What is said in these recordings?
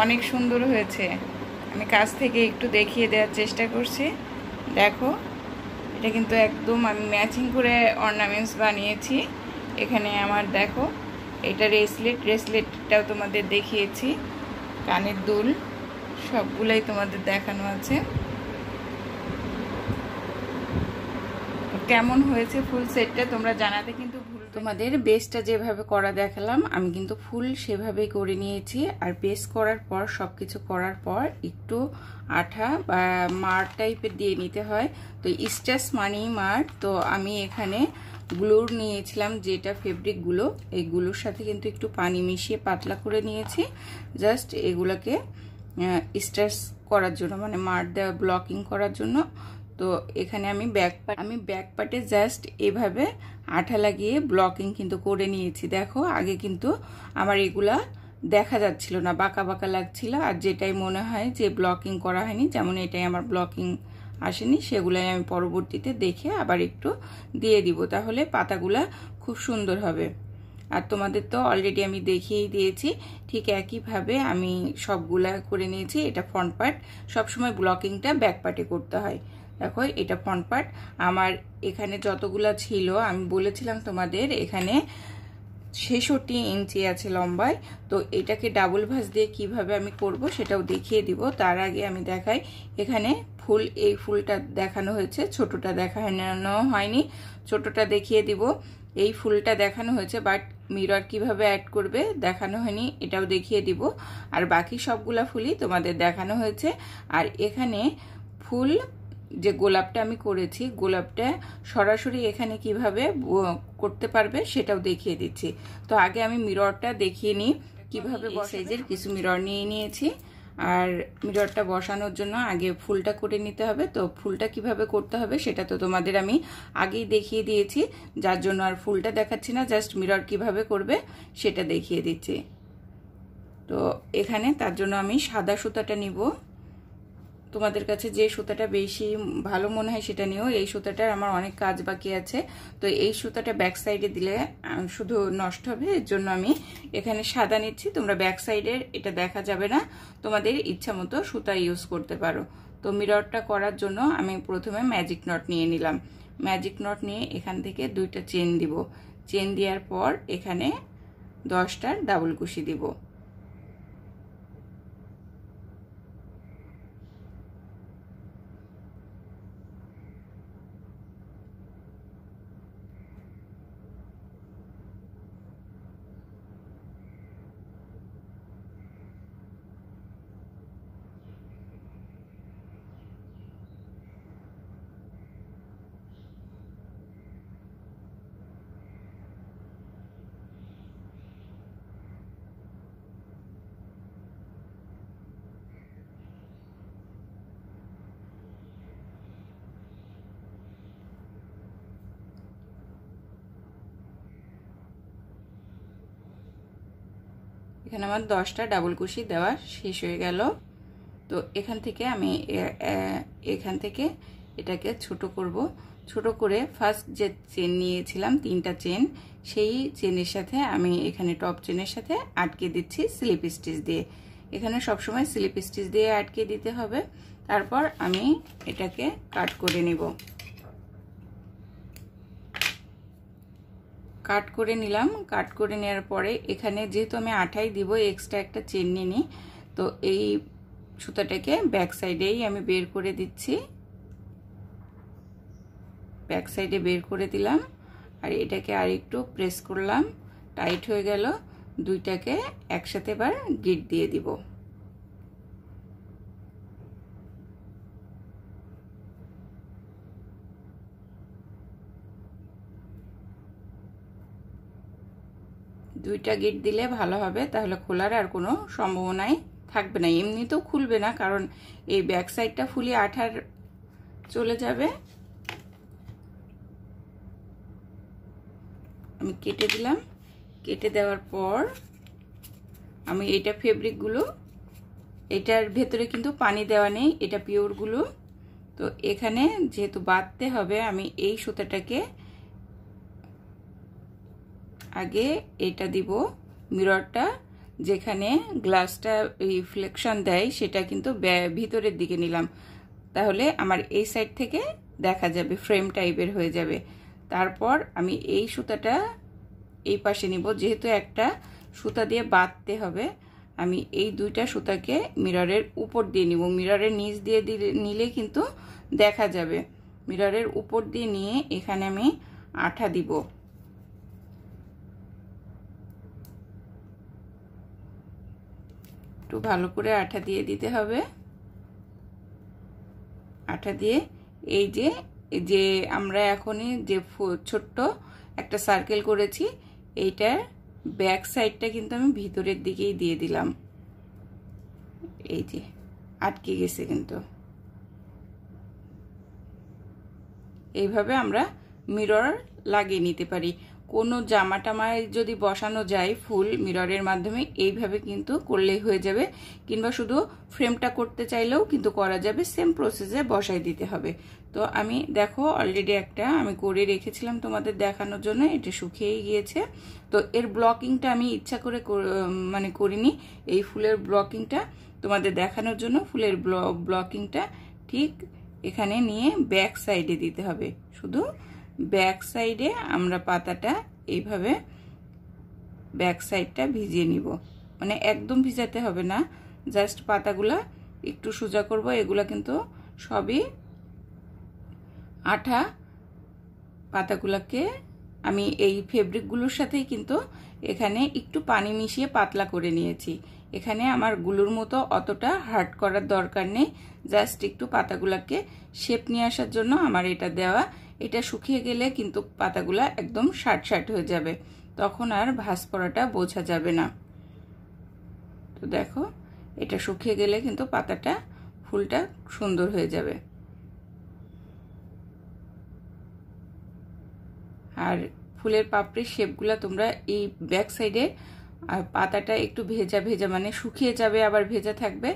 অনেক সুন্দর হয়েছে। আমি কাছ থেকে একটু দেখিয়ে দেওয়ার চেষ্টা করছি। দেখো, এটা কিন্তু একদম আমি ম্যাচিং করে অর্নামেন্টস বানিয়েছি। এখানে আমার দেখো, এটা রেসলেটটাও তোমাদের দেখিয়েছি, কানের দুল সবগুলাই তোমাদের দেখানো আছে। কেমন হয়েছে ফুল সেটটা তোমরা জানাতে কিন্তু ভুল। তোমাদের বেসটা যেভাবে করা দেখালাম আমি কিন্তু ফুল সেভাবেই করে নিয়েছি। আর বেস করার পর সব কিছু করার পর একটু আঠা বা মার টাইপের দিয়ে নিতে হয়। তো স্টাচ মানি মার, তো আমি এখানে গ্লুর নিয়েছিলাম, যেটা ফেব্রিকগুলো, এইগুলোর সাথে কিন্তু একটু পানি মিশিয়ে পাতলা করে নিয়েছি, জাস্ট এগুলোকে স্টাচ করার জন্য, মানে মার দেওয়া ব্লকিং করার জন্য। তো এখানে আমি ব্যাক পার্টে জাস্ট এভাবে আঠা লাগিয়ে ব্লকিং কিন্তু করে নিয়েছি। দেখো, আগে কিন্তু আমার এগুলা দেখা যাচ্ছিল না, বাঁকা বাঁকা লাগছিল। আর যেটাই মনে হয় যে ব্লকিং করা হয়নি, যেমন এটাই আমার ব্লকিং আসেনি, সেগুলাই আমি পরবর্তীতে দেখে আবার একটু দিয়ে দিব, তাহলে পাতাগুলা খুব সুন্দর হবে। আর তোমাদের তো অলরেডি আমি দেখিয়েই দিয়েছি, ঠিক একইভাবে আমি সবগুলা করে নিয়েছি। এটা ফ্রন্ট পার্ট, সবসময় ব্লকিংটা ব্যাক পার্টে করতে হয়। দেখো, এটা ফ্রন্ট পার্ট। আমার এখানে যতগুলা ছিল আমি বলেছিলাম তোমাদের, এখানে 66 ইঞ্চি আছে লম্বায়। তো এটাকে ডাবল ভাঁজ দিয়ে কিভাবে আমি করব সেটাও দেখিয়ে দিব। তার আগে আমি দেখাই, এখানে ফুল, এই ফুলটা দেখানো হয়েছে, ছোটটা দেখানো হয়নি, ছোটটা দেখিয়ে দিব। এই ফুলটা দেখানো হয়েছে, বাট মিরর কিভাবে অ্যাড করবে দেখানো হয়নি, এটাও দেখিয়ে দিব। আর বাকি সবগুলা ফুলই তোমাদের দেখানো হয়েছে। আর এখানে ফুল যে গোলাপটা আমি করেছি, গোলাপটা সরাসরি এখানে কিভাবে করতে পারবে সেটাও দেখিয়ে দিচ্ছি। তো আগে আমি মিররটা দেখিয়ে নিই কিভাবে। সাইজের কিছু মিরর নিয়ে নিয়েছি, আর মিররটা বসানোর জন্য আগে ফুলটা করে নিতে হবে। তো ফুলটা কিভাবে করতে হবে সেটা তো তোমাদের আমি আগেই দেখিয়ে দিয়েছি, যার জন্য আর ফুলটা দেখাচ্ছি না, জাস্ট মিরর কিভাবে করবে সেটা দেখিয়ে দিচ্ছি। তো এখানে তার জন্য আমি সাদা সুতাটা নিব। তোমাদের কাছে যে সুতাটা বেশি ভালো মনে হয় সেটা নিও। এই সুতাটার আমার অনেক কাজ বাকি আছে, তো এই সুতাটা ব্যাক সাইডে দিলে শুধু নষ্ট হবে, এর জন্য আমি এখানে সাদা নিচ্ছি। তোমরা ব্যাক সাইডের এটা দেখা যাবে না, তোমাদের ইচ্ছা মতো সুতা ইউজ করতে পারো। তো মিররটা করার জন্য আমি প্রথমে ম্যাজিক নট নিয়ে নিলাম। ম্যাজিক নট নিয়ে এখান থেকে 2টা চেন দিব। চেন দেওয়ার পর এখানে 10টা ডাবল কুশি দিব। এখানে আমার 10টা ডাবল কুশি দেওয়া শেষ হয়ে গেল। তো এখান থেকে আমি এখান থেকে এটাকে ছোট করব। ছোট করে ফার্স্ট যে চেন নিয়েছিলাম 3টা চেন, সেই চেনের সাথে আমি এখানে টপ চেনের সাথে আটকে দিচ্ছি স্লিপ স্টিচ দিয়ে। এখানে সবসময় স্লিপ স্টিচ দিয়ে আটকে দিতে হবে। তারপর আমি এটাকে কাট করে নিব। কাট করে নিলাম। কাট করে নেওয়ার পরে এখানে যেহেতু আমি আঠাই দিব, এক্সট্রা একটা চেন নিয়ে নিই। তো এই সুতাটাকে ব্যাক সাইডেই আমি বের করে দিচ্ছি। ব্যাক সাইডে বের করে দিলাম, আর এটাকে আর একটু প্রেস করলাম, টাইট হয়ে গেল। দুইটাকে একসাথে এবার গিট দিয়ে দিব। দুইটা গিট দিলে ভালো হবে, তাহলে খোলার আর কোনো সম্ভাবনাই থাকবে না। এমনিতেও খুলবে না, কারণ এই ব্যাক সাইডটা ফুলিয়ে আঠার চলে যাবে। আমি কেটে দিলাম। কেটে দেওয়ার পর আমি এটা ফেব্রিকগুলো, এটার ভেতরে কিন্তু পানি দেওয়া নেই, এটা পিওরগুলো। তো এখানে যেহেতু বাঁধতে হবে, আমি এই সুতাটাকে আগে এটা দিব, মিররটা যেখানে গ্লাসটা রিফ্লেকশন দেয় সেটা কিন্তু ভিতরের দিকে নিলাম, তাহলে আমার এই সাইড থেকে দেখা যাবে, ফ্রেম টাইপের হয়ে যাবে। তারপর আমি এই সুতাটা এই পাশে নিব, যেহেতু একটা সুতা দিয়ে বাঁধতে হবে, আমি এই দুইটা সুতাকে মিররের উপর দিয়ে নিব। মিররের নিচ দিয়ে নিলে কিন্তু দেখা যাবে। মিররের উপর দিয়ে নিয়ে এখানে আমি আঠা দিব। একটু ভালো করে আঠা দিয়ে দিতে হবে। আঠা দিয়ে এই যে আমরা এখনই যে ছোট্ট একটা সার্কেল করেছি, এইটার ব্যাক সাইডটা কিন্তু আমি ভিতরের দিকেই দিয়ে দিলাম। এই যে আটকে গেছে, কিন্তু এইভাবে আমরা মিরর লাগিয়ে নিতে পারি। কোনো জামা টামায় যদি বসানো যায় ফুল মিররের মাধ্যমে, এইভাবে কিন্তু করলেই হয়ে যাবে। কিংবা শুধু ফ্রেমটা করতে চাইলেও কিন্তু করা যাবে, সেম প্রসেসে বসাই দিতে হবে। তো আমি দেখো অলরেডি একটা আমি করে রেখেছিলাম তোমাদের দেখানোর জন্য, এটা শুকিয়েই গিয়েছে। তো এর ব্লকিংটা আমি ইচ্ছা করে মানে করিনি, এই ফুলের ব্লকিংটা তোমাদের দেখানোর জন্য। ফুলের ব্লকিংটা ঠিক এখানে নিয়ে ব্যাক সাইডে দিতে হবে। শুধু ব্যাক সাইডে আমরা পাতাটা এইভাবে ব্যাক সাইডটা ভিজিয়ে নিব, মানে একদম ভিজাতে হবে না, জাস্ট পাতাগুলা একটু সোজা করব। এগুলা কিন্তু সবই আঠা। পাতাগুলাকে আমি এই ফেব্রিকগুলোর সাথেই কিন্তু এখানে একটু পানি মিশিয়ে পাতলা করে নিয়েছি। এখানে আমার গুলোর মতো অতটা হার্ড করার দরকার নেই, জাস্ট একটু পাতাগুলাকে শেপ নিয়ে আসার জন্য আমার এটা দেওয়া। এটা শুকিয়ে গেলে কিন্তু পাতাগুলা একদম শার্ট শার্ট হয়ে যাবে, তখন আর ভাঁজ পড়াটা বোঝা যাবে না। তো দেখো এটা শুকিয়ে গেলে কিন্তু পাতাটা ফুলটা সুন্দর হয়ে যাবে। আর ফুলের পাপড়ির শেপগুলা তোমরা এই ব্যাক সাইডে, আর পাতাটা একটু ভেজা ভেজা মানে শুকিয়ে যাবে আবার ভেজা থাকবে,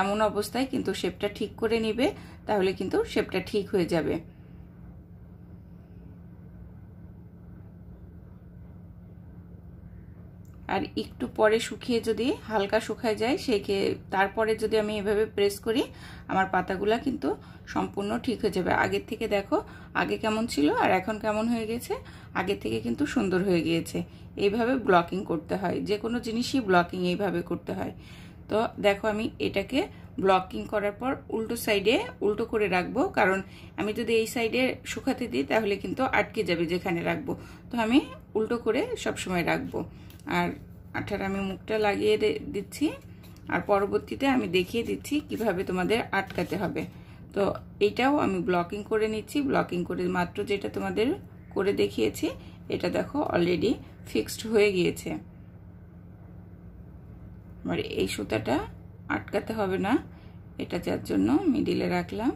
এমন অবস্থায় কিন্তু শেপটা ঠিক করে নিবে, তাহলে কিন্তু শেপটা ঠিক হয়ে যাবে। আর একটু পরে শুকিয়ে যদি হালকা শুকায় যায়, তারপরে যদি আমি এভাবে প্রেস করি, আমার পাতাগুলা কিন্তু সম্পূর্ণ ঠিক হয়ে যাবে। আগের থেকে দেখো আগে কেমন ছিল আর এখন কেমন হয়ে গেছে, আগের থেকে কিন্তু সুন্দর হয়ে গিয়েছে। এইভাবে ব্লকিং করতে হয়, যে কোনো জিনিসই ব্লকিং এইভাবে করতে হয়। তো দেখো আমি এটাকে ব্লকিং করার পর উল্টো সাইডে উল্টো করে রাখবো, কারণ আমি যদি এই সাইডে শুকাতে দিই তাহলে কিন্তু আটকে যাবে যেখানে রাখবো। তো আমি উল্টো করে সবসময় রাখবো। আর আঠার আমি মুখটা লাগিয়ে দিচ্ছি, আর পরবর্তীতে আমি দেখিয়ে দিচ্ছি কিভাবে তোমাদের আটকাতে হবে। তো এইটাও আমি ব্লকিং করে নিচ্ছি। ব্লকিং করে মাত্র যেটা তোমাদের করে দেখিয়েছি, এটা দেখো অলরেডি ফিক্সড হয়ে গিয়েছে। আমার এই সুতাটা আটকাতে হবে না, এটা যার জন্য মিডিলে রাখলাম।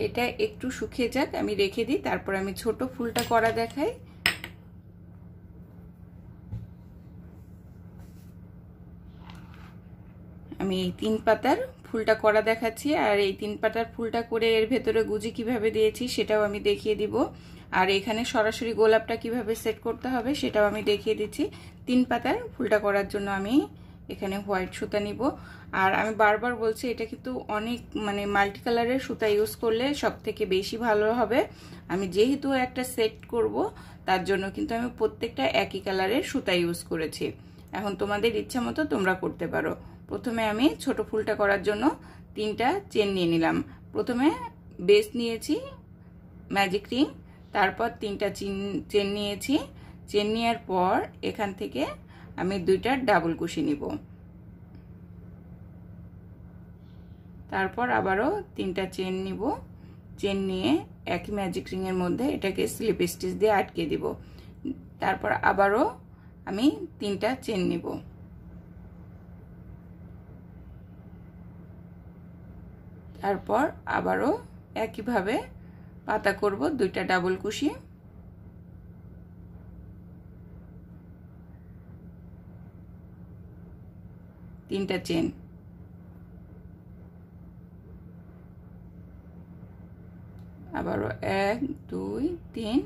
এটা একটু শুকিয়ে যাক, আমি রেখে দিই, তারপর আমি ছোট ফুলটা করা দেখাই। আমি এই 3 পাতার ফুলটা করা দেখাচ্ছি, আর এই 3 পাতার ফুলটা করে এর ভেতরে গুজি কিভাবে দিয়েছি সেটাও আমি দেখিয়ে দিব। আর এখানে সরাসরি গোলাপটা কিভাবে সেট করতে হবে সেটাও আমি দেখিয়ে দিচ্ছি। 3 পাতার ফুলটা করার জন্য আমি এখানে হোয়াইট সুতা নিব। আর আমি বারবার বলছি, এটা কিন্তু অনেক মানে মাল্টি কালারের সুতা ইউজ করলে সব থেকে বেশি ভালো হবে। আমি যেহেতু একটা সেট করব, তার জন্য কিন্তু আমি প্রত্যেকটা একই কালারের সুতা ইউজ করেছি। এখন তোমাদের ইচ্ছা মতো তোমরা করতে পারো। প্রথমে আমি ছোট ফুলটা করার জন্য 3টা চেন নিয়ে নিলাম। প্রথমে বেস নিয়েছি ম্যাজিক রিং, তারপর 3টা চেন নিয়েছি। চেন নেওয়ার পর এখান থেকে আমি 2টা ডাবল কুশি নিব। তারপর আবারও 3টা চেন নিব, চেন নিয়ে একই ম্যাজিক রিংয়ের মধ্যে এটাকে স্লিপ স্টিচ দিয়ে আটকে দিব। তারপর আবারও আমি 3টা চেন নিব, তারপর আবারও একইভাবে পাতা করব 2টা ডাবল কুশি, তিনটা চেন, আবারও 1 2 3,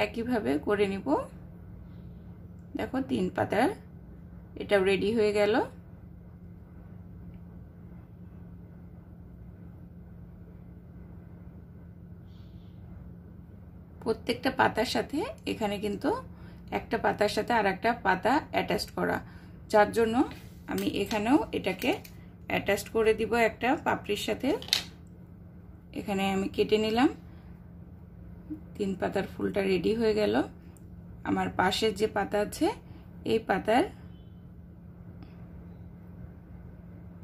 একইভাবে করে নিব। দেখো 3 পাতার এটাও রেডি হয়ে গেল। প্রত্যেকটা পাতার সাথে এখানে কিন্তু একটা পাতার সাথে আর একটা পাতা অ্যাটাচ করা, যার জন্য আমি এখানেও এটাকে অ্যাটাচ করে দিব একটা পাপড়ির সাথে। এখানে আমি কেটে নিলাম। 3 পাতার ফুলটা রেডি হয়ে গেল। আমার পাশের যে পাতা আছে এই পাতার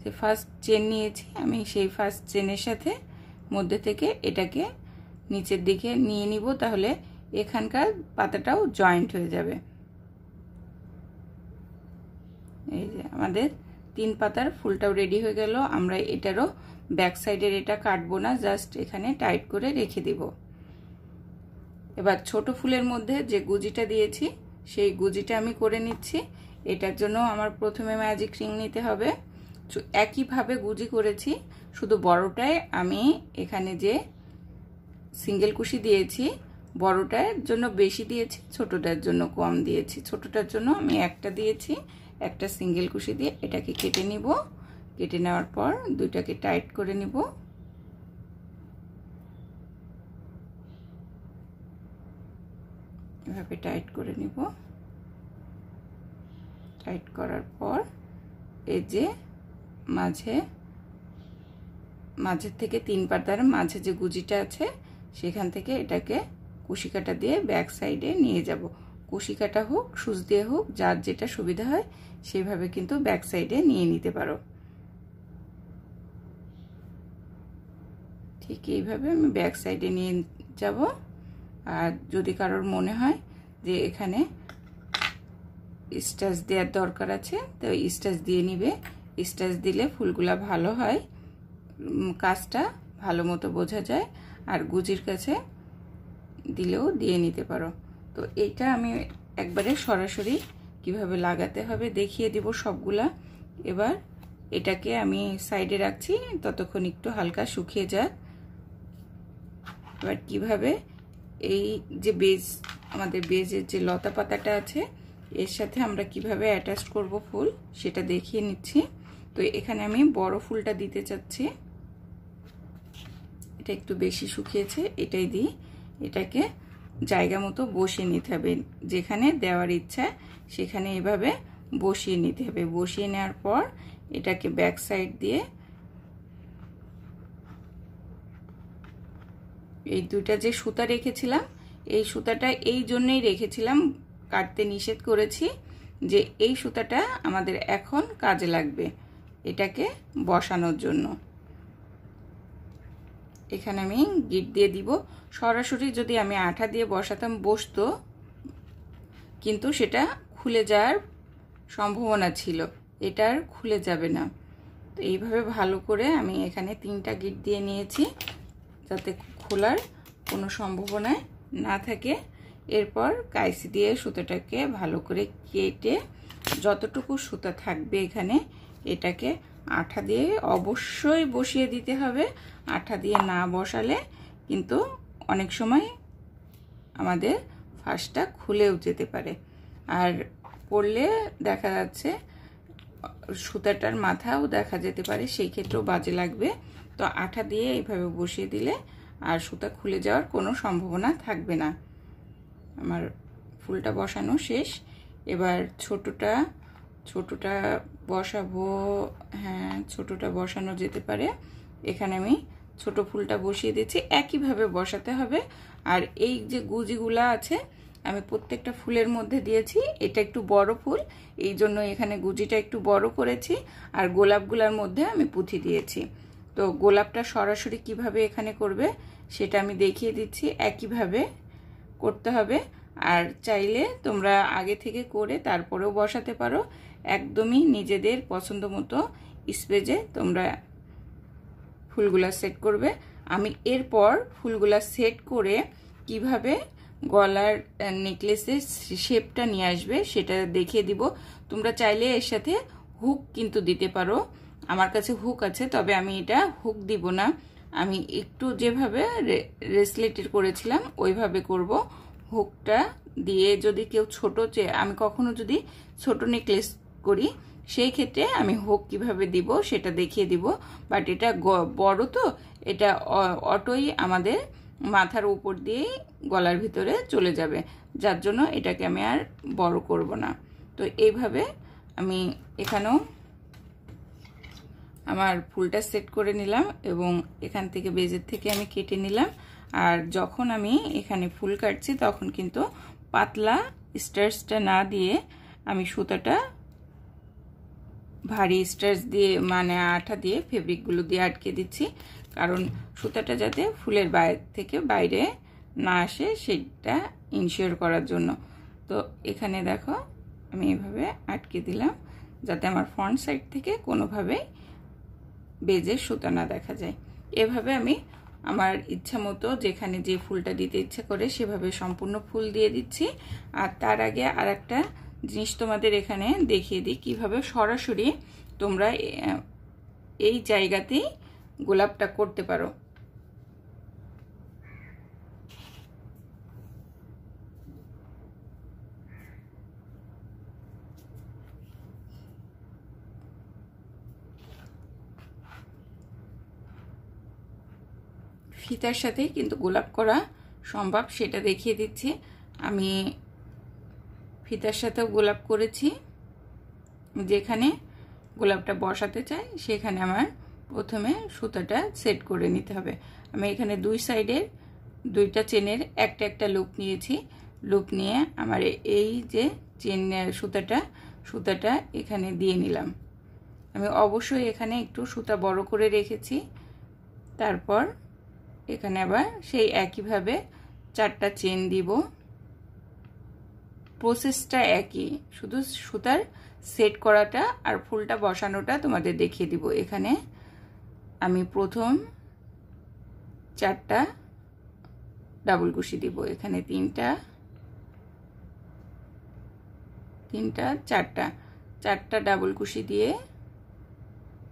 যে ফার্স্ট চেন নিয়েছি আমি, সেই ফার্স্ট চেনের সাথে মধ্যে থেকে এটাকে নিচের দিকে নিয়ে নিব, তাহলে এখানকার পাতাটাও জয়েন্ট হয়ে যাবে। এই যে আমাদের 3 পাতার ফুলটাও রেডি হয়ে গেল। আমরা এটারও ব্যাক সাইডের এটা কাটবো না, জাস্ট এখানে টাইট করে রেখে দিব। এবার ছোট ফুলের মধ্যে যে গুজিটা দিয়েছি সেই গুজিটা আমি করে নিচ্ছি। এটার জন্য আমার প্রথমে ম্যাজিক রিং নিতে হবে। একইভাবে গুজি করেছি, শুধু বড়টায় আমি এখানে যে সিঙ্গেল কুশি দিয়েছি বড়টার জন্য বেশি দিয়েছি, ছোটটার জন্য কম দিয়েছি। ছোটটার জন্য আমি একটা দিয়েছি, একটা সিঙ্গেল কুশি দিয়ে এটাকে কেটে নিব। কেটে নেওয়ার পর 2টাকে টাইট করে নিব। এভাবে টাইট করে নিব। টাইট করার পর এই যে মাঝের থেকে 3 পাতার মাঝে যে গুজিটা আছে সেখান থেকে এটাকে কুশি কাটা দিয়ে ব্যাক সাইডে নিয়ে যাব। কুশি কাটা হোক, সুচ দিয়ে হোক, যার যেটা সুবিধা হয় সেভাবে কিন্তু ব্যাক সাইডে নিয়ে নিতে পারো। ঠিক এইভাবে আমি ব্যাক সাইডে নিয়ে যাব। আর যদি কারোর মনে হয় যে এখানে স্টাচ দেওয়ার দরকার আছে তো স্টাচ দিয়ে নিবে। স্টাচ দিলে ফুলগুলা ভালো হয়, কাজটা ভালো মতো বোঝা যায়। আর গুজির কাছে দিলেও দিয়ে নিতে পারো। তো এইটা আমি একবারে সরাসরি কিভাবে লাগাতে হবে দেখিয়ে দিব সবগুলা। এবার এটাকে আমি সাইডে রাখছি, ততক্ষণ একটু হালকা শুকিয়ে যাক। এবার কিভাবে এই যে আমাদের বেজের যে লতা পাতাটা আছে এর সাথে আমরা কিভাবে অ্যাটাচ করব ফুল সেটা দেখিয়ে নিচ্ছি। তো এখানে আমি বড় ফুলটা দিতে চাচ্ছি। এটা একটু বেশি শুকিয়েছে, এটাই দিই। এটাকে জায়গা মতো বসিয়ে নিতে হবে, যেখানে দেওয়ার ইচ্ছা সেখানে এভাবে বসিয়ে নিতে হবে। বসিয়ে নেওয়ার পর এটাকে ব্যাক সাইড দিয়ে এই 2টা যে সুতা রেখেছিলাম এই সুতাটা এই জন্যই রেখেছিলাম, কাটতে নিষেধ করেছি যে এই সুতাটা আমাদের এখন কাজে লাগবে এটাকে বসানোর জন্য। এখানে আমি গিট দিয়ে দিব। সরাসরি যদি আমি আঠা দিয়ে বসাতাম বসতো, কিন্তু সেটা খুলে যাওয়ার সম্ভাবনা ছিল, এটা আর খুলে যাবে না। তো এইভাবে ভালো করে আমি এখানে 3টা গিট দিয়ে নিয়েছি যাতে খোলার কোনো সম্ভাবনা না থাকে। এরপর কাইসি দিয়ে সুতোটাকে ভালো করে কেটে যতটুকু সুতা থাকবে এখানে এটাকে আঠা দিয়ে অবশ্যই বসিয়ে দিতে হবে। আঠা দিয়ে না বসালে কিন্তু অনেক সময় আমাদের ফাঁসটা খুলেও যেতে পারে, আর পড়লে দেখা যাচ্ছে সুতাটার মাথাও দেখা যেতে পারে, সেই ক্ষেত্রেও বাজে লাগবে। তো আঠা দিয়ে এইভাবে বসিয়ে দিলে আর সুতা খুলে যাওয়ার কোনো সম্ভাবনা থাকবে না। আমার ফুলটা বসানো শেষ। এবার ছোটটা বসাবো। হ্যাঁ, ছোটটা বসানো যেতে পারে। এখানে আমি ছোট ফুলটা বসিয়ে দিচ্ছি। একইভাবে বসাতে হবে। আর এই যে গুজিগুলা আছে আমি প্রত্যেকটা ফুলের মধ্যে দিয়েছি। এটা একটু বড় ফুল, এই জন্য এখানে গুজিটা একটু বড় করেছি। আর গোলাপগুলোর মধ্যে আমি পুঁথি দিয়েছি। তো গোলাপটা সরাসরি কিভাবে এখানে করবে সেটা আমি দেখিয়ে দিচ্ছি। একইভাবে করতে হবে। আর চাইলে তোমরা আগে থেকে করে তারপরেও বসাতে পারো। একদমই নিজেদের পছন্দ মতো স্পেজে তোমরা ফুলগুলা সেট করবে। আমি এরপর ফুলগুলা সেট করে কিভাবে গলার নেকলেসের শেপটা নিয়ে আসবে সেটা দেখিয়ে দিব। তোমরা চাইলে এর সাথে হুক কিন্তু দিতে পারো। আমার কাছে হুক আছে, তবে আমি এটা হুক দিব না। আমি একটু যেভাবে রেসলেটের করেছিলাম ওইভাবে করব। হুকটা দিয়ে যদি কেউ ছোট চেয়ে, আমি কখনো যদি ছোট নেকলেস করি সেই ক্ষেত্রে আমি হুক কিভাবে দিব সেটা দেখিয়ে দিব। বাট এটা বড়, তো এটা অটোই আমাদের মাথার উপর দিয়েই গলার ভিতরে চলে যাবে, যার জন্য এটাকে আমি আর বড় করব না। তো এইভাবে আমি এখানেও আমার ফুলটা সেট করে নিলাম এবং এখান থেকে বেজের থেকে আমি কেটে নিলাম। আর যখন আমি এখানে ফুল কাটছি তখন কিন্তু পাতলা স্টার্চটা না দিয়ে আমি সুতাটা ভারী স্টার্চ দিয়ে মানে আঠা দিয়ে ফেব্রিকগুলো দিয়ে আটকে দিচ্ছি, কারণ সুতাটা যাতে ফুলের বাইরে থেকে বাইরে না আসে সেটা ইনশিওর করার জন্য। তো এখানে দেখো আমি এভাবে আটকে দিলাম যাতে আমার ফ্রন্ট সাইড থেকে কোনোভাবেই বেজের সুতা না দেখা যায়। এভাবে আমি আমার ইচ্ছা মতো যেখানে যে ফুলটা দিতে ইচ্ছা করে সেভাবে সম্পূর্ণ ফুল দিয়ে দিচ্ছি। আর তার আগে আর একটা জিনিস তোমাদের এখানে দেখিয়ে দিই কিভাবে সরাসরি তোমরা এই জায়গাতেই গোলাপটা করতে পারো। ফিতার সাথেই কিন্তু গোলাপ করা সম্ভব, সেটা দেখিয়ে দিচ্ছি। আমি ফিতার সাথেও গোলাপ করেছি। যেখানে গোলাপটা বসাতে চাই সেখানে আমার প্রথমে সুতাটা সেট করে নিতে হবে। আমি এখানে দুই সাইডের দুইটা চেনের একটা একটা লুপ নিয়েছি। লুপ নিয়ে আমার এই যে চেন সুতাটা এখানে দিয়ে নিলাম। আমি অবশ্যই এখানে একটু সুতা বড় করে রেখেছি। তারপর এখানে আবার সেই একইভাবে 4টা চেন দিব। প্রসেসটা একই, শুধু সুতার সেট করাটা আর ফুলটা বসানোটা তোমাদের দেখিয়ে দিব। এখানে আমি প্রথম 4টা ডাবল কুশি দিব। এখানে 3টা 4টা ডাবল কুশি দিয়ে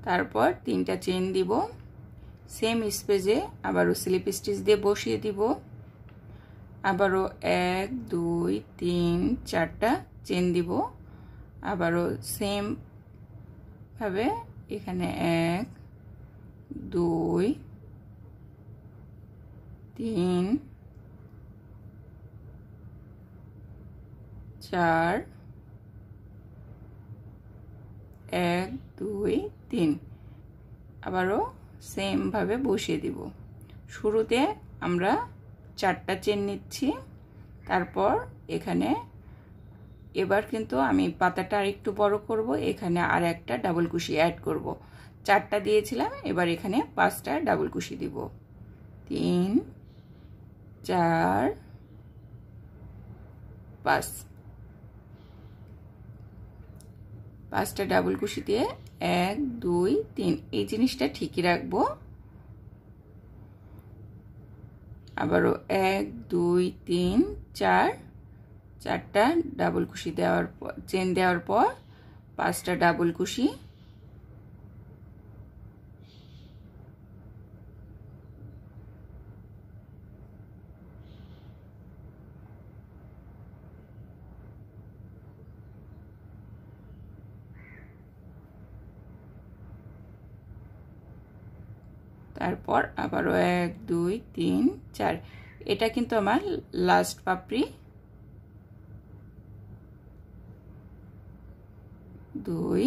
তারপর 3টা চেন দিব। সেম স্পেসে আবারও স্লিপ স্টিচ দিয়ে বসিয়ে দিব। আবারও 1 2 3 4টা চেন দিব। আবারও সেম ভাবে এখানে 1 2 3 4 1 2 3 আবারও সেম ভাবে বসিয়ে দিব। শুরুতে আমরা 4টা চেন নিচ্ছি। তারপর এখানে এবার কিন্তু আমি পাতাটা আরেকটু বড় করব। এখানে আর একটা ডাবল কুশি অ্যাড করব। 4টা দিয়েছিলাম, এবার এখানে 5টা ডাবল কুশি দিব। 3 4 5 5টা ডাবল কুশি দিয়ে 1 2 3 এই জিনিসটা ঠিকই রাখবো। আবারও 1 2 3 4 4টা ডাবল কুশি দেওয়ার পর চেন দেওয়ার পর 5টা ডাবল কুশি। তারপর আবারও 1 2 3 4। এটা কিন্তু আমার লাস্ট পাপড়ি। 2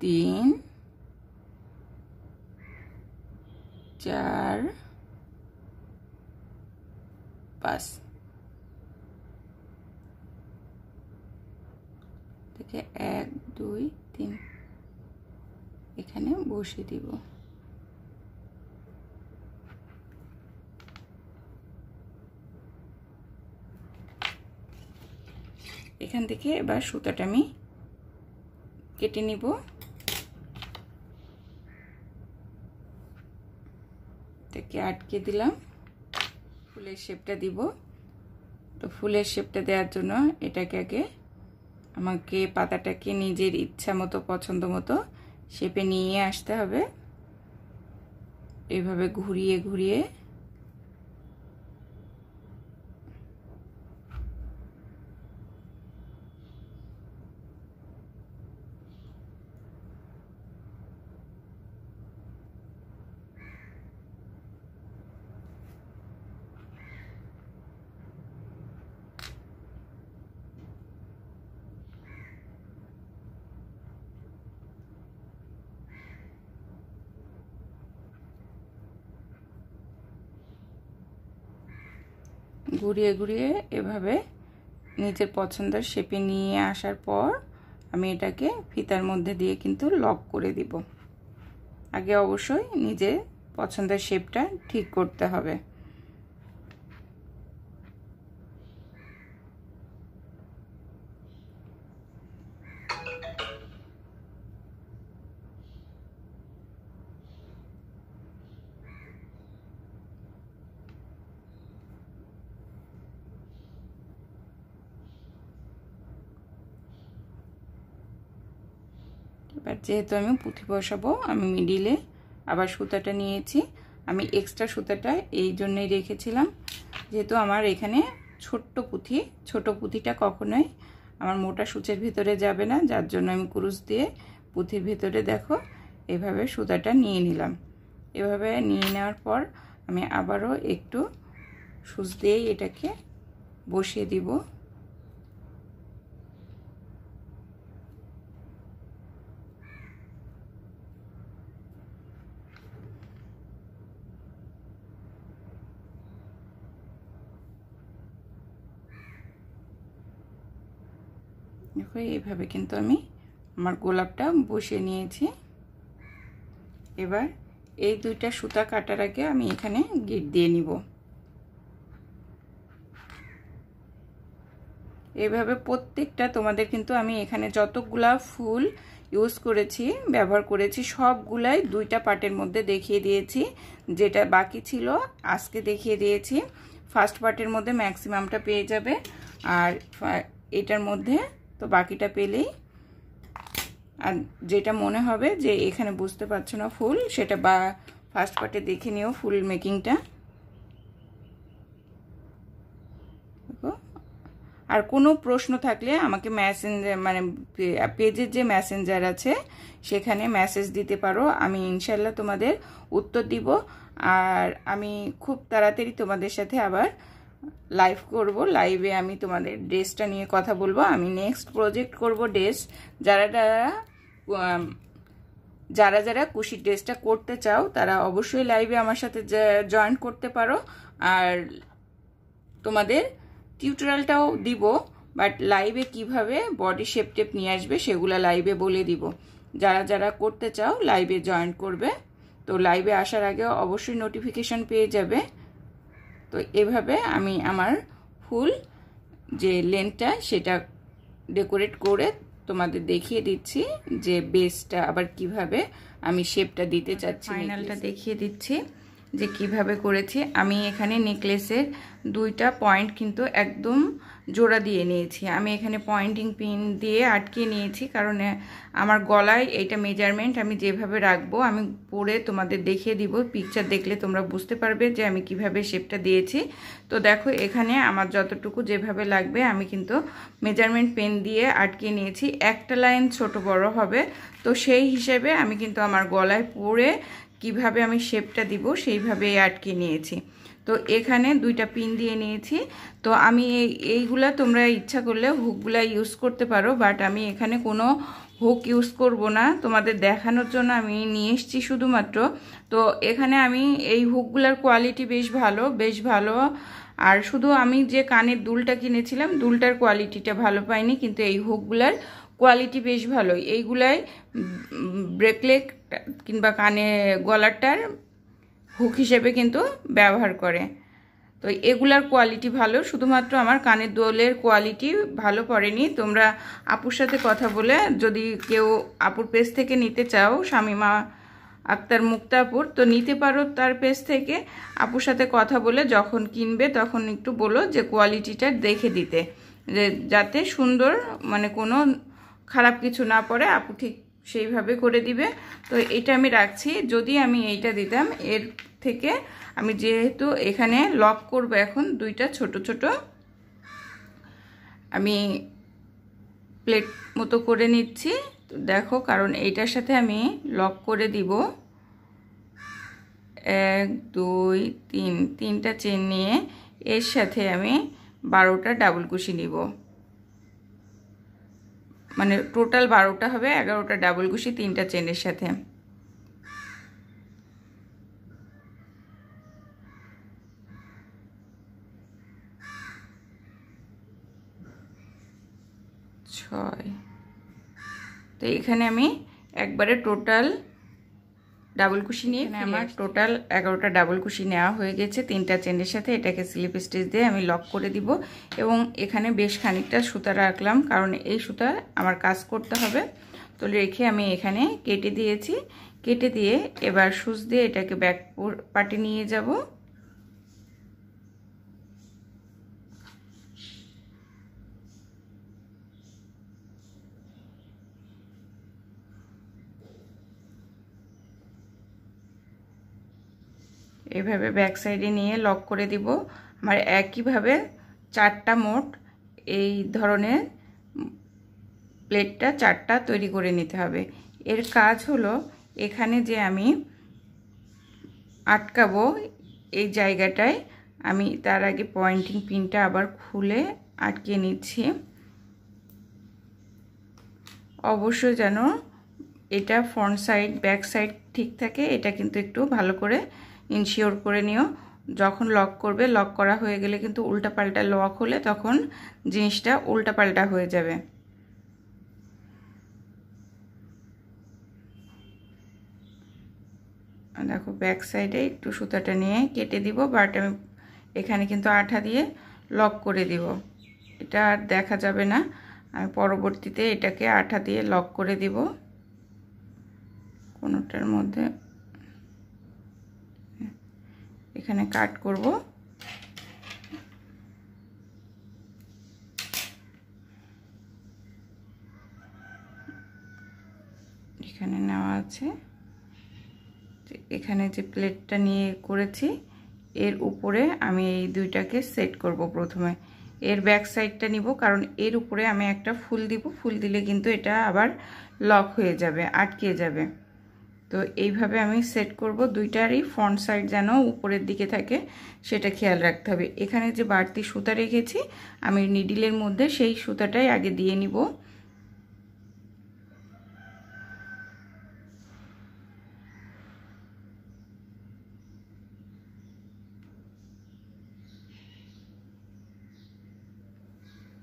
3 4 5। 2 3 এখানে বসিয়ে দিব। এখান থেকে এবার সুতাটা আমি কেটে নিব। এটাকে আটকে দিলাম, ফুলের শেপটা দিব। তো ফুলের শেপটা দেওয়ার জন্য এটাকে আগে আমাকে পাতাটাকে নিজের ইচ্ছা মতো পছন্দ মতো শেপে নিয়ে আসতে হবে। এইভাবে ঘুরিয়ে ঘুরিয়ে ঘুরিয়ে ঘুরিয়ে এভাবে নিজের পছন্দের শেপে নিয়ে আসার পর আমি এটাকে ফিতার মধ্যে দিয়ে কিন্তু লক করে দিব। আগে অবশ্যই নিজের পছন্দের শেপটা ঠিক করতে হবে। এবার যেহেতু আমি পুঁথি বসাবো, আমি মিডিলে আবার সুতাটা নিয়েছি। আমি এক্সট্রা সুতাটা এই জন্যই রেখেছিলাম, যেহেতু আমার এখানে ছোট পুঁথিটা কখনোই আমার মোটা সূচের ভিতরে যাবে না, যার জন্য আমি কুরুশ দিয়ে পুঁথির ভিতরে দেখো এভাবে সুতাটা নিয়ে নিলাম। এভাবে নিয়ে নেওয়ার পর আমি আবারও একটু সূচ দিয়ে এটাকে বসিয়ে দিব। দেখো এইভাবে কিন্তু আমি আমার গোলাপটা বসিয়ে নিয়েছি। এবার এই দুইটা সুতা কাটার আগে আমি এখানে গিট দিয়ে নিব। এইভাবে প্রত্যেকটা তোমাদের কিন্তু আমি এখানে যতগুলা ফুল ইউজ করেছি ব্যবহার করেছি সবগুলাই দুইটা পার্টের মধ্যে দেখিয়ে দিয়েছি। যেটা বাকি ছিল আজকে দেখিয়ে দিয়েছি। ফার্স্ট পার্টের মধ্যে ম্যাক্সিমামটা পেয়ে যাবে, আর এটার মধ্যে তো বাকিটা পেলেই। আর যেটা মনে হবে যে এখানে বুঝতে পারছো না ফুল, সেটা বা ফার্স্ট পার্টে দেখে নিও ফুল মেকিংটা। আর কোনো প্রশ্ন থাকলে আমাকে মেসেঞ্জার মানে পেজের যে মেসেঞ্জার আছে সেখানে মেসেজ দিতে পারো, আমি ইনশাল্লাহ তোমাদের উত্তর দিব। আর আমি খুব তাড়াতাড়ি তোমাদের সাথে আবার লাইভ করব। লাইভে আমি তোমাদের ড্রেসটা নিয়ে কথা বলবো। আমি নেক্সট প্রজেক্ট করব ড্রেস। যারা যারা কুশির ড্রেসটা করতে চাও তারা অবশ্যই লাইভে আমার সাথে জয়েন করতে পারো। আর তোমাদের টিউটোরিয়ালটাও দিব, বাট লাইভে কিভাবে বডি শেপ টেপ নিয়ে আসবে সেগুলো লাইভে বলে দিব। যারা যারা করতে চাও লাইভে জয়েন করবে। তো লাইভে আসার আগে অবশ্যই নোটিফিকেশন পেয়ে যাবে। তো এভাবে আমি আমার ফুল যে লেন্থটা সেটা ডেকোরেট করে তোমাদের দেখিয়ে দিচ্ছি যে বেসটা আবার কিভাবে আমি শেপটা দিতে চাচ্ছি। ফাইনালটা দেখিয়ে দিচ্ছি যে কিভাবে করেছি। আমি এখানে নেকলেসের দুইটা পয়েন্ট কিন্তু একদম জোড়া দিয়ে নিয়েছি। আমি এখানে পয়েন্টিং পিন দিয়ে আটকে নিয়েছি, কারণ আমার গলায় এইটা মেজারমেন্ট আমি যেভাবে রাখবো আমি পরে তোমাদের দেখিয়ে দিব। পিকচার দেখলে তোমরা বুঝতে পারবে যে আমি কিভাবে শেপটা দিয়েছি। তো দেখো এখানে আমার যতটুকু যেভাবে লাগবে আমি কিন্তু মেজারমেন্ট পেন দিয়ে আটকে নিয়েছি। একটা লাইন ছোট বড় হবে, তো সেই হিসেবে আমি কিন্তু আমার গলায় পরে কিভাবে আমি শেপটা দিব সেইভাবে আটকে নিয়েছি। তো এখানে দুইটা পিন দিয়ে নিয়েছি। তো আমি এইগুলা তোমরা ইচ্ছা করলে হুকগুলা ইউজ করতে পারো, বাট আমি এখানে কোনো হুক ইউজ করব না, তোমাদের দেখানোর জন্য আমি নিয়ে এসেছি শুধুমাত্র। তো এখানে আমি এই হুকগুলার কোয়ালিটি বেশ ভালো। আর শুধু আমি যে কানের দুলটা কিনেছিলাম দুলটার কোয়ালিটিটা ভালো পাইনি, কিন্তু এই হুকগুলার কোয়ালিটি বেশ ভালোই। এইগুলাই ব্রেসলেট কিংবা কানে গলারটার হুক হিসেবে কিন্তু ব্যবহার করে। তো এগুলার কোয়ালিটি ভালো, শুধুমাত্র আমার কানের দোলের কোয়ালিটি ভালো পড়েনি। তোমরা আপুর সাথে কথা বলে যদি কেউ আপুর পেজ থেকে নিতে চাও, শামিমা আক্তার মুক্তাপুর, তো নিতে পারো তার পেজ থেকে। আপুর সাথে কথা বলে যখন কিনবে তখন একটু বলো যে কোয়ালিটিটা দেখে দিতে, যে যাতে সুন্দর মানে কোনো খারাপ কিছু না পড়ে, আপু ঠিক সেইভাবে করে দিবে। তো এটা আমি রাখছি। যদি আমি এইটা দিতাম, এর থেকে আমি যেহেতু এখানে লক করব এখন দুইটা ছোট ছোট আমি প্লেট মতো করে নিচ্ছি। তো দেখো, কারণ এইটার সাথে আমি লক করে দিব। 1 2 3 তিনটা চেন নিয়ে এর সাথে আমি 12টা ডাবল কুশি নিব। মানে টোটাল 12টা হবে, 11টা ডাবল কুশি 3টা চেনের সাথে। তো এখানে আমি একবারে টোটাল ডাবল কুশি নিয়ে আমার টোটাল 11টা ডাবল কুশি নেওয়া হয়ে গেছে 3টা চেনের সাথে। এটাকে স্লিপ স্টিচ দিয়ে আমি লক করে দিব এবং এখানে বেশ খানিকটা সুতা রাখলাম, কারণ এই সুতা আমার কাজ করতে হবে। তো রেখে আমি এখানে কেটে দিয়েছি। কেটে দিয়ে এবার সুচ দিয়ে এটাকে ব্যাক পার্টে নিয়ে যাব। এইভাবে ব্যাক সাইডে নিয়ে লক করে দিব। আমার একইভাবে 4টা মোট এই ধরনের প্লেটটা 4টা তৈরি করে নিতে হবে। এর কাজ হলো এখানে যে আমি আটকাবো এই জায়গাটায়, আমি তার আগে পয়েন্টিং পিনটা আবার খুলে আটকে নিচ্ছি। অবশ্যই যেন এটা ফ্রন্ট সাইড ব্যাক সাইড ঠিক থাকে, এটা কিন্তু একটু ভালো করে ইনশিওর করে নিও। যখন লক করবে, লক করা হয়ে গেলে কিন্তু উল্টাপাল্টা লক হলে তখন জিনিসটা উল্টাপাল্টা হয়ে যাবে। দেখো ব্যাক সাইডে একটু সুতাটা নিয়ে কেটে দিব, বাট আমি এখানে কিন্তু আঠা দিয়ে লক করে দিব। এটা আর দেখা যাবে না। আমি পরবর্তীতে এটাকে আঠা দিয়ে লক করে দিব কোনোটার মধ্যে। এখানে কাট করব। এখানে নেওয়া আছে। এখানে যে প্লেটটা নিয়ে করেছি এর উপরে আমি এই দুইটাকে সেট করব। প্রথমে এর ব্যাক সাইডটা নিব, কারণ এর উপরে আমি একটা ফুল দিব। ফুল দিলে কিন্তু এটা আবার লক হয়ে যাবে, আটকে যাবে। তো এইভাবে আমি সেট করব। দুইটারই ফ্রন্ট সাইড যেন উপরের দিকে থাকে সেটা খেয়াল রাখতে হবে। এখানে যে বাড়তি সুতা রেখেছি আমি নিডিলের মধ্যে সেই সুতাটাই আগে দিয়ে নিব।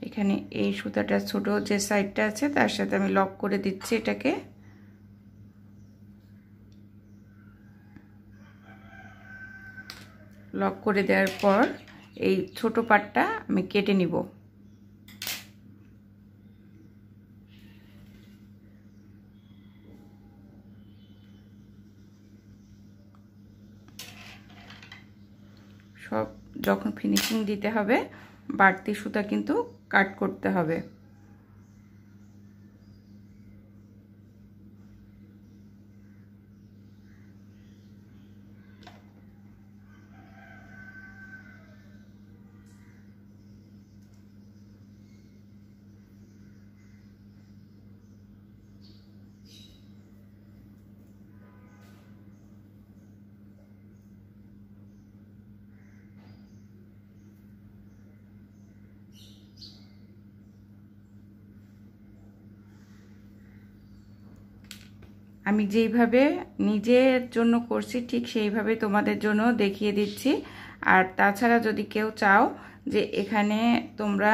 এখানে এই সুতাটা ছোট যে সাইডটা আছে তার সাথে আমি লক করে দিচ্ছি এটাকে। লক করে দেওয়ার পর এই ছোট পার্টটা আমি কেটে নিব। সব যখন ফিনিশিং দিতে হবে বাড়তি সুতা কিন্তু কাট করতে হবে। আমি যেইভাবে নিজের জন্য করছি ঠিক সেইভাবে তোমাদের জন্য দেখিয়ে দিচ্ছি। আর তাছাড়া যদি কেউ চাও যে এখানে তোমরা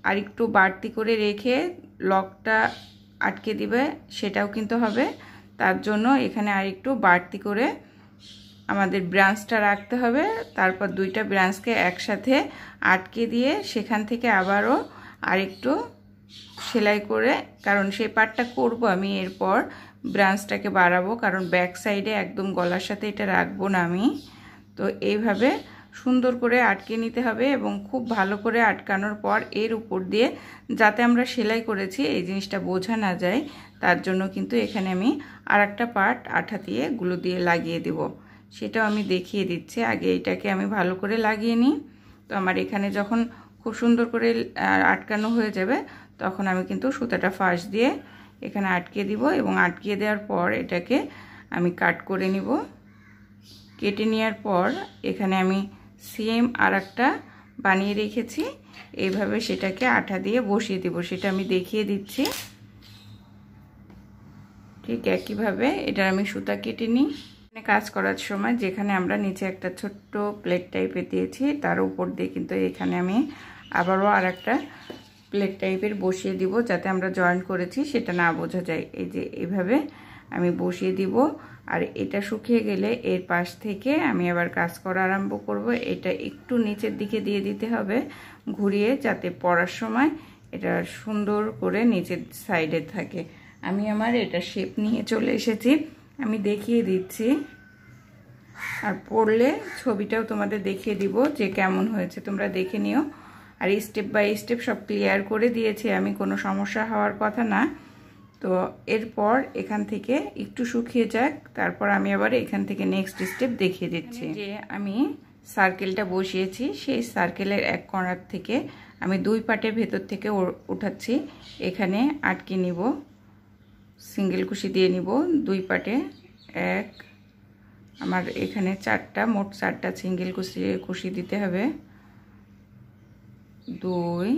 আরেকটু বাড়তি করে রেখে লকটা আটকে দিবে সেটাও কিন্তু হবে। তার জন্য এখানে আরেকটু বাড়তি করে আমাদের ব্রাঞ্চটা রাখতে হবে। তারপর দুইটা ব্রাঞ্চকে একসাথে আটকে দিয়ে সেখান থেকে আবারও আরেকটু সেলাই করে, কারণ সেই পার্টটা করব আমি, এরপর ব্রাঞ্চটাকে বাড়াবো, কারণ ব্যাক সাইডে একদম গলার সাথে এটা রাখবো না আমি। তো এইভাবে সুন্দর করে আটকে নিতে হবে এবং খুব ভালো করে আটকানোর পর এর উপর দিয়ে যাতে আমরা সেলাই করেছি এই জিনিসটা বোঝা না যায়, তার জন্য কিন্তু এখানে আমি আরেকটা পার্ট আঠা দিয়ে গ্লু দিয়ে লাগিয়ে দেব। সেটাও আমি দেখিয়ে দিচ্ছি। আগে এটাকে আমি ভালো করে লাগিয়ে নিই। তো আমার এখানে যখন খুব সুন্দর করে আটকানো হয়ে যাবে তখন আমি কিন্তু সুতাটা ফাঁস দিয়ে এখানে আটকে দিব এবং আটকিয়ে দেওয়ার পর এটাকে আমি কাট করে নিব। কেটে নেওয়ার পর এখানে আমি সেম আরেকটা বানিয়ে রেখেছি, এইভাবে সেটাকে আঠা দিয়ে বসিয়ে দেব, সেটা আমি দেখিয়ে দিচ্ছি। ঠিক একইভাবে এটার আমি সুতা কেটে নিই। কাজ করার সময় যেখানে আমরা নিচে একটা ছোট্ট প্লেট টাইপের দিয়েছি তার উপর দিয়ে কিন্তু এখানে আমি আবারও আরেকটা প্লেট টাইপের বসিয়ে দিব, যাতে আমরা জয়েন্ট করেছি সেটা না বোঝা যায়। এই যে এইভাবে আমি বসিয়ে দিব। আর এটা শুকিয়ে গেলে এর পাশ থেকে আমি আবার কাজ করা আরম্ভ করব। এটা একটু নিচের দিকে দিয়ে দিতে হবে ঘুরিয়ে, যাতে পরার সময় এটা সুন্দর করে নিচের সাইডে থাকে। আমি আমার এটা শেপ নিয়ে চলে এসেছি, আমি দেখিয়ে দিচ্ছি। আর পরলে ছবিটাও তোমাদের দেখিয়ে দিব যে কেমন হয়েছে, তোমরা দেখে নিও। আর স্টেপ বাই স্টেপ সব ক্লিয়ার করে দিয়েছি আমি, কোনো সমস্যা হওয়ার কথা না। তো এরপর এখান থেকে একটু শুকিয়ে যাক, তারপর আমি আবার এখান থেকে নেক্সট স্টেপ দেখিয়ে দিচ্ছি। যে আমি সার্কেলটা বসিয়েছি সেই সার্কেলের এক কর্নার থেকে আমি দুই পাটের ভেতর থেকে উঠাচ্ছি, এখানে আটকে নিব, সিঙ্গেল কুশি দিয়ে নিব দুই পাটে। এক, আমার এখানে চারটা, মোট চারটা সিঙ্গেল কুশি দিতে হবে। দুই,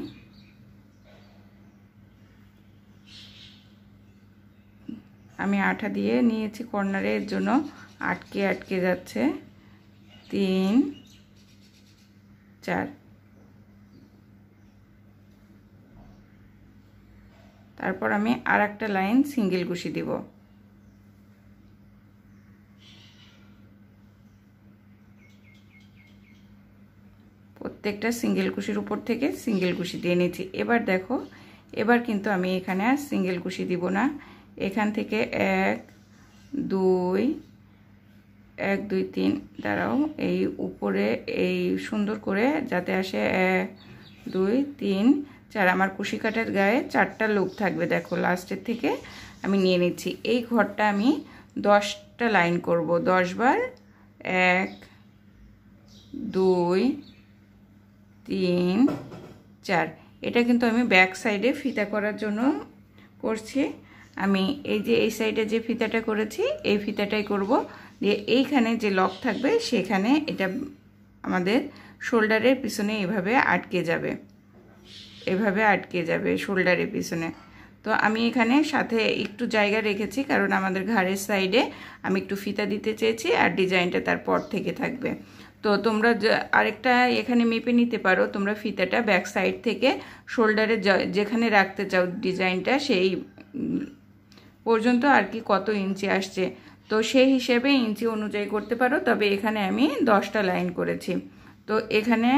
আমি আঠা দিয়ে নিয়েছি কর্নারের জন্য, আটকে আটকে যাচ্ছে। তিন, চার, তারপর আমি আর একটা লাইন সিঙ্গেল কুশি দিব। প্রত্যেকটা সিঙ্গেল কুশির উপর থেকে সিঙ্গেল কুশি দিয়ে নিচ্ছি। এবার দেখো, এবার কিন্তু আমি এখানে আর সিঙ্গেল কুশি দিব না। এখান থেকে এক, দুই, এক, দুই, তিন, দাঁড়াও, এই উপরে এই সুন্দর করে যাতে আসে, এক, দুই, তিন, চার। আমার কুশি কাটার গায়ে চারটা লুপ থাকবে, দেখো লাস্টের থেকে আমি নিয়ে নিচ্ছি। এই ঘরটা আমি 10টা লাইন করব, 10 বার। এক, দুই, তিন, চার। এটা কিন্তু আমি ব্যাক সাইডে ফিতা করার জন্য করছি। আমি এই যে এই সাইডে যে ফিতাটা করেছি এই ফিতাটাই করব, দিয়ে এইখানে যে লক থাকবে সেখানে এটা আমাদের শোল্ডারের পিছনে এভাবে আটকে যাবে, এভাবে আটকে যাবে শোল্ডারের পিছনে। তো আমি এখানে সাথে একটু জায়গা রেখেছি, কারণ আমাদের ঘাড়ের সাইডে আমি একটু ফিতা দিতে চেয়েছি আর ডিজাইনটা তারপর থেকে থাকবে। তো তোমরা আরেকটা এখানে মেপে নিতে পারো, তোমরা ফিতাটা ব্যাক সাইড থেকে শোল্ডারে যেখানে রাখতে চাও ডিজাইনটা সেই পর্যন্ত আর কি কত ইঞ্চি আসছে, তো সেই হিসেবে ইঞ্চি অনুযায়ী করতে পারো। তবে এখানে আমি 10টা লাইন করেছি। তো এখানে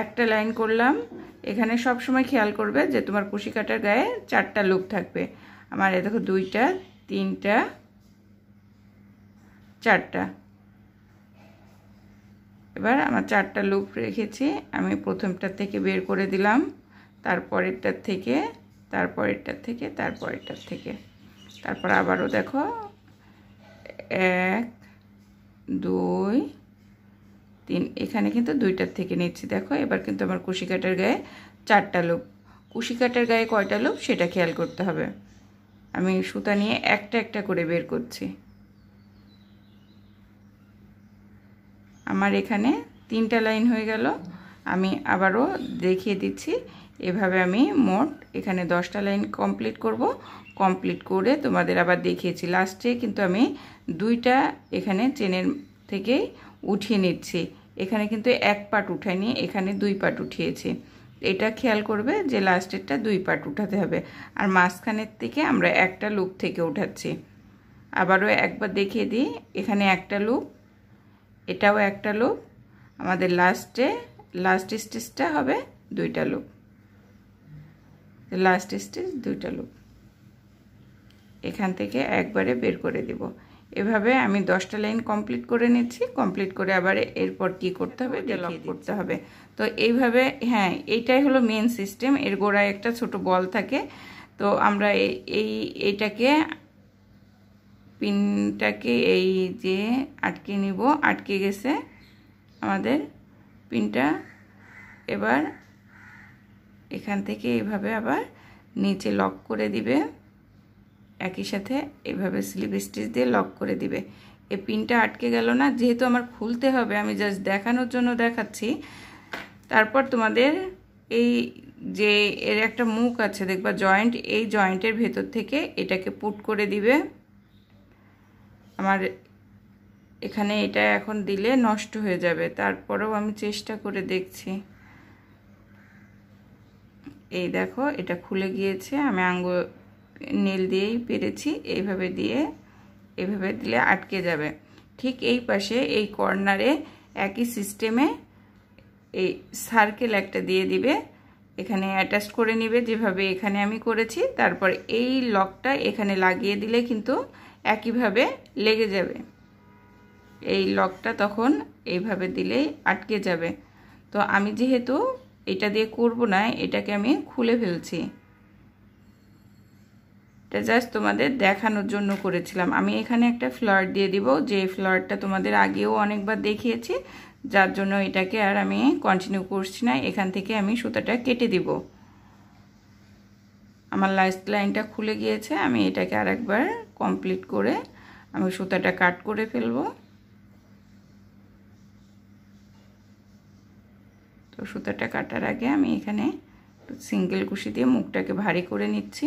একটা লাইন করলাম। এখানে সব সময় খেয়াল করবে যে তোমার কুশি কাটার গায়ে 4টা লুপ থাকবে। আমার এ দেখো 2টা, 3টা, 4টা। এবার আমার 4টা লুপ রেখেছি, আমি প্রথমটার থেকে বের করে দিলাম, তারপরেরটার থেকে, তারপরেরটার থেকে, তারপরেরটার থেকে, তারপর আবারও দেখো 1, 2, 3। এখানে কিন্তু 2টার থেকে নিচ্ছি, দেখো। এবার কিন্তু আমার কুশি কাটার গায়ে 4টা লুপ। কুশি কাটার গায়ে কয়টা লুপ সেটা খেয়াল করতে হবে। আমি সুতা নিয়ে একটা একটা করে বের করছি। আমার এখানে 3টা লাইন হয়ে গেল। আমি আবারও দেখিয়ে দিচ্ছি, এভাবে আমি মোট এখানে 10টা লাইন কমপ্লিট করব। কমপ্লিট করে তোমাদের আবার দেখিয়েছি। লাস্টে কিন্তু আমি 2টা এখানে চেনের থেকে উঠিয়ে নিচ্ছি। এখানে কিন্তু এক পাট উঠাইনি, এখানে 2 পাট উঠিয়েছি। এটা খেয়াল করবে যে লাস্টেরটা 2 পার্ট উঠাতে হবে, আর মাঝখানের থেকে আমরা একটা লুপ থেকে উঠাচ্ছি। আবারও একবার দেখিয়ে দিই, এখানে একটা লুপ, এটাও একটা লুপ, আমাদের লাস্ট স্টিচটা হবে 2টা লুপ, লাস্ট স্টিচ 2টা লুপ, এখান থেকে একবারে বের করে দিব। এভাবে আমি 10টা লাইন কমপ্লিট করে নিচ্ছি। কমপ্লিট করে আবার এরপর কি করতে হবে, লক করতে হবে। তো এইভাবে, হ্যাঁ, এইটাই হলো মেন সিস্টেম। এর গোড়ায় একটা ছোট বল থাকে। তো আমরা এইটাকে পিনটাকে এই যে আটকে নিব, আটকে গেছে আমাদের পিনটা। এবার এখান থেকে এইভাবে আবার নিচে লক করে দিবে, একই সাথে এভাবে স্লিপ স্টিচ দিয়ে লক করে দিবে। এই পিনটা আটকে গেল না, যেহেতু আমার খুলতে হবে, আমি জাস্ট দেখানোর জন্য দেখাচ্ছি। তারপর তোমাদের এই যে এর একটা মুখ আছে দেখবা জয়েন্ট, এই জয়েন্টের ভেতর থেকে এটাকে পুট করে দিবে। আমার এখানে এটা এখন দিলে নষ্ট হয়ে যাবে, তারপরেও আমি চেষ্টা করে দেখছি। এই দেখো এটা খুলে গিয়েছে, আমি নেল দিয়েই পেরেছি। এইভাবে দিলে আটকে যাবে। ঠিক এই পাশে এই কর্নারে একই সিস্টেমে এই সার্কেল একটা দিয়ে দিবে, এখানে অ্যাটাচ করে নিবে যেভাবে এখানে আমি করেছি। তারপর এই লকটা এখানে লাগিয়ে দিলে কিন্তু একইভাবে লেগে যাবে। এই লকটা তখন এইভাবে দিলেই আটকে যাবে। তো আমি যেহেতু এটা দিয়ে করব না, এটাকে আমি খুলে ফেলছি। এটা জাস্ট তোমাদের দেখানোর জন্য করেছিলাম। আমি এখানে একটা ফ্লাওয়ার দিয়ে দিব, যে ফ্লাওয়ারটা তোমাদের আগেও অনেকবার দেখিয়েছি, যার জন্য এটাকে আর আমি কন্টিনিউ করছি না। এখান থেকে আমি সুতাটা কেটে দিব। আমার লাস্ট লাইনটা খুলে গিয়েছে, আমি এটাকে আরেকবার কমপ্লিট করে আমি সুতাটা কাট করে ফেলবো। তো সুতাটা কাটার আগে আমি এখানে সিঙ্গেল কুশি দিয়ে মুখটাকে ভারী করে নিচ্ছি।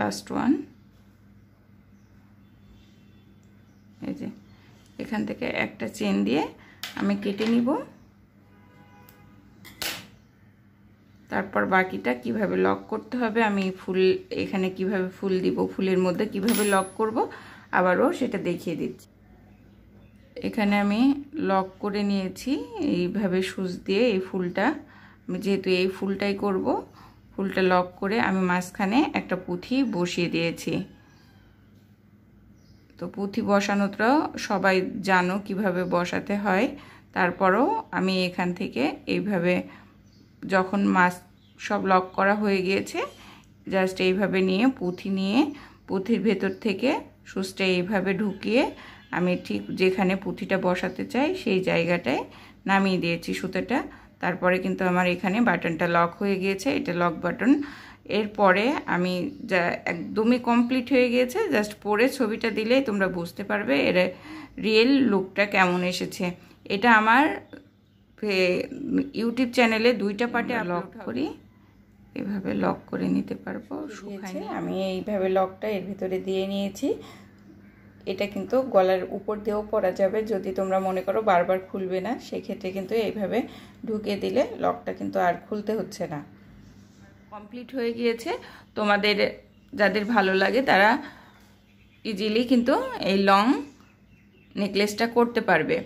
লাস্ট ওয়ান, এই যে এখান থেকে একটা চেন দিয়ে আমি কেটে নিব। তারপর বাকিটা কিভাবে লক করতে হবে, আমি এখানে কিভাবে ফুল দিব, ফুলের মধ্যে কিভাবে লক করব আবারও সেটা দেখিয়ে দিচ্ছি। এখানে আমি লক করে নিয়েছি এইভাবে সুচ দিয়ে। এই ফুলটা আমি যেহেতু এই ফুলটাই করব, ফুলটা লক করে আমি মাঝখানে একটা পুঁথি বসিয়ে দিয়েছি। তো পুঁথি বসানোটা সবাই জানো কিভাবে বসাতে হয়। তারপরও আমি এখান থেকে এইভাবে, যখন মাছ সব লক করা হয়ে গিয়েছে, জাস্ট এইভাবে নিয়ে পুঁথির ভেতর থেকে সুচটা এইভাবে ঢুকিয়ে আমি ঠিক যেখানে পুঁথিটা বসাতে চাই সেই জায়গাটায় নামিয়ে দিয়েছি সুতোটা। তারপরে কিন্তু আমার এখানে বাটনটা লক হয়ে গিয়েছে, এটা লক বাটন। এরপরে আমি যা একদমই কমপ্লিট হয়ে গিয়েছে, জাস্ট পরে ছবিটা দিলেই তোমরা বুঝতে পারবে এর রিয়েল লুকটা কেমন এসেছে। এটা আমার ইউটিউব চ্যানেলে 2টা পার্টে লক করি, এভাবে লক করে নিতে পারবো। শুকায়নি, আমি এইভাবে লকটা এর ভিতরে দিয়ে নিয়েছি। এটা কিন্তু গলার উপর দিয়েও পরা যাবে, যদি তোমরা মনে করো বারবার খুলবে না, সেক্ষেত্রে কিন্তু এইভাবে ঢুকে দিলে লকটা কিন্তু আর খুলতে হচ্ছে না। কমপ্লিট হয়ে গিয়েছে। তোমাদের যাদের ভালো লাগে তারা ইজিলি কিন্তু এই লং নেকলেসটা করতে পারবে।